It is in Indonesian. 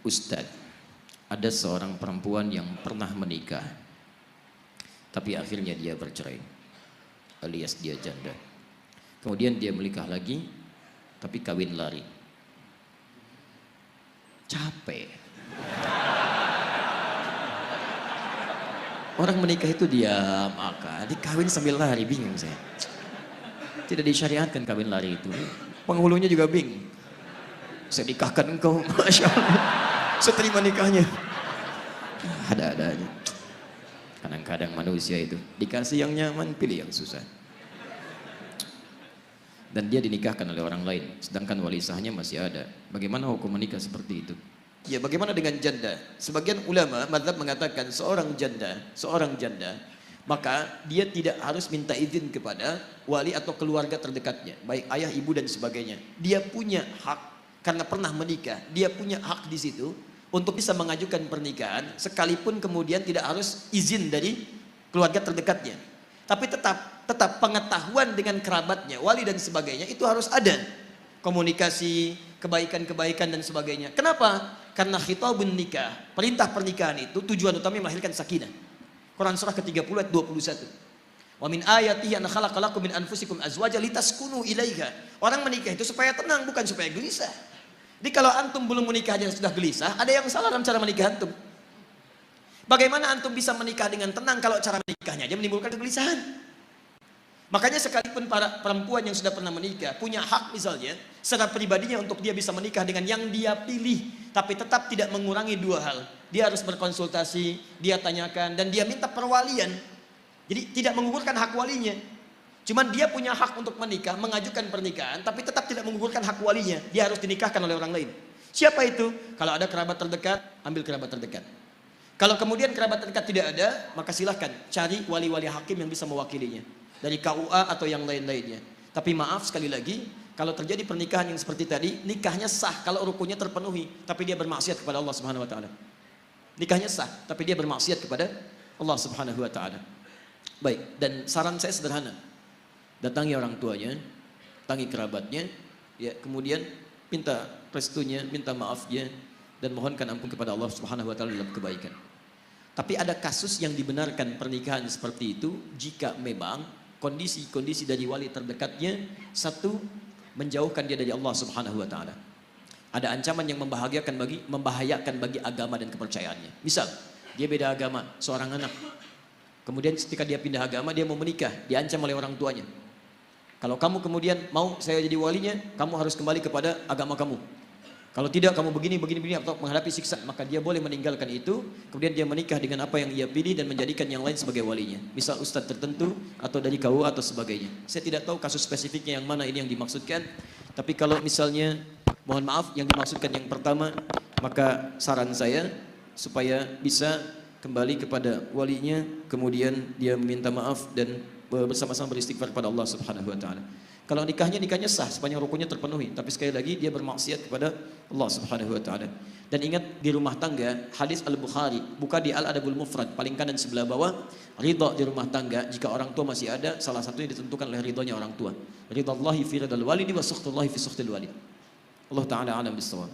Ustadz, ada seorang perempuan yang pernah menikah, tapi akhirnya dia bercerai, alias dia janda. Kemudian dia menikah lagi, tapi kawin lari. Capek. Orang menikah itu diam, dikawin sambil lari, bingung saya. Tidak disyariatkan kawin lari itu. Penghulunya juga bingung. Saya nikahkan engkau, Masya Allah. Saya terima nikahnya. Ada-ada aja. Kadang-kadang manusia itu dikasih yang nyaman, pilih yang susah. Dan dia dinikahkan oleh orang lain, sedangkan wali sahnya masih ada. Bagaimana hukum menikah seperti itu? Ya, bagaimana dengan janda? Sebagian ulama mazhab mengatakan seorang janda, maka dia tidak harus minta izin kepada wali atau keluarga terdekatnya, baik ayah, ibu dan sebagainya. Dia punya hak karena pernah menikah, dia punya hak di situ untuk bisa mengajukan pernikahan, sekalipun kemudian tidak harus izin dari keluarga terdekatnya. Tapi tetap pengetahuan dengan kerabatnya, wali dan sebagainya itu harus ada. Komunikasi, kebaikan-kebaikan dan sebagainya. Kenapa? Karena khitabun nikah, perintah pernikahan itu tujuan utamanya melahirkan sakinah. Quran surah ke-30 ayat 21. Wa min ayatihi an khalaqalakum min anfusikum azwaja litaskunu ilaiha. Orang menikah itu supaya tenang, bukan supaya gelisah. Jadi kalau antum belum menikah aja sudah gelisah, ada yang salah dalam cara menikah antum. Bagaimana antum bisa menikah dengan tenang kalau cara menikahnya aja menimbulkan kegelisahan? Makanya sekalipun para perempuan yang sudah pernah menikah punya hak misalnya secara pribadinya untuk dia bisa menikah dengan yang dia pilih, tapi tetap tidak mengurangi dua hal. Dia harus berkonsultasi, dia tanyakan, dan dia minta perwalian. Jadi tidak menggugurkan hak walinya. Cuman dia punya hak untuk menikah, mengajukan pernikahan, tapi tetap tidak menggugurkan hak walinya. Dia harus dinikahkan oleh orang lain. Siapa itu? Kalau ada kerabat terdekat, ambil kerabat terdekat. Kalau kemudian kerabat terdekat tidak ada, maka silahkan cari wali-wali hakim yang bisa mewakilinya. Dari KUA atau yang lain-lainnya. Tapi maaf sekali lagi, kalau terjadi pernikahan yang seperti tadi, nikahnya sah kalau rukunnya terpenuhi, tapi dia bermaksiat kepada Allah Subhanahu wa taala. Nikahnya sah, tapi dia bermaksiat kepada Allah Subhanahu wa taala. Baik, dan saran saya sederhana. Datangi orang tuanya, datangi kerabatnya, ya, kemudian minta restunya, minta maafnya, dan mohonkan ampun kepada Allah Subhanahu wa taala dalam kebaikan. Tapi ada kasus yang dibenarkan pernikahan seperti itu jika memang kondisi-kondisi dari wali terdekatnya, satu, menjauhkan dia dari Allah Subhanahu wa taala. Ada ancaman yang membahayakan bagi agama dan kepercayaannya. Misal, dia beda agama, seorang anak. Kemudian ketika dia pindah agama, dia mau menikah, diancam oleh orang tuanya. Kalau kamu kemudian mau saya jadi walinya, kamu harus kembali kepada agama kamu. Kalau tidak, kamu begini atau menghadapi siksa, maka dia boleh meninggalkan itu. Kemudian dia menikah dengan apa yang ia pilih dan menjadikan yang lain sebagai walinya. Misal ustadz tertentu atau dari KUA atau sebagainya. Saya tidak tahu kasus spesifiknya yang mana ini yang dimaksudkan. Tapi kalau misalnya, mohon maaf, yang dimaksudkan yang pertama, maka saran saya supaya bisa kembali kepada walinya, kemudian dia meminta maaf dan bersama-sama beristighfar kepada Allah Subhanahu wa taala. Kalau nikahnya sah sepanjang rukunnya terpenuhi, tapi sekali lagi dia bermaksiat kepada Allah Subhanahu wa taala. Dan ingat, di rumah tangga, hadis Al-Bukhari, buka di Al-Adabul Mufrad paling kanan sebelah bawah, ridha di rumah tangga jika orang tua masih ada, salah satunya ditentukan oleh ridhonya orang tua. Ridhallahi fi ridhal walidi wa sukhtullahi fi sukhtil walid. Allah taala alam bis-shawab.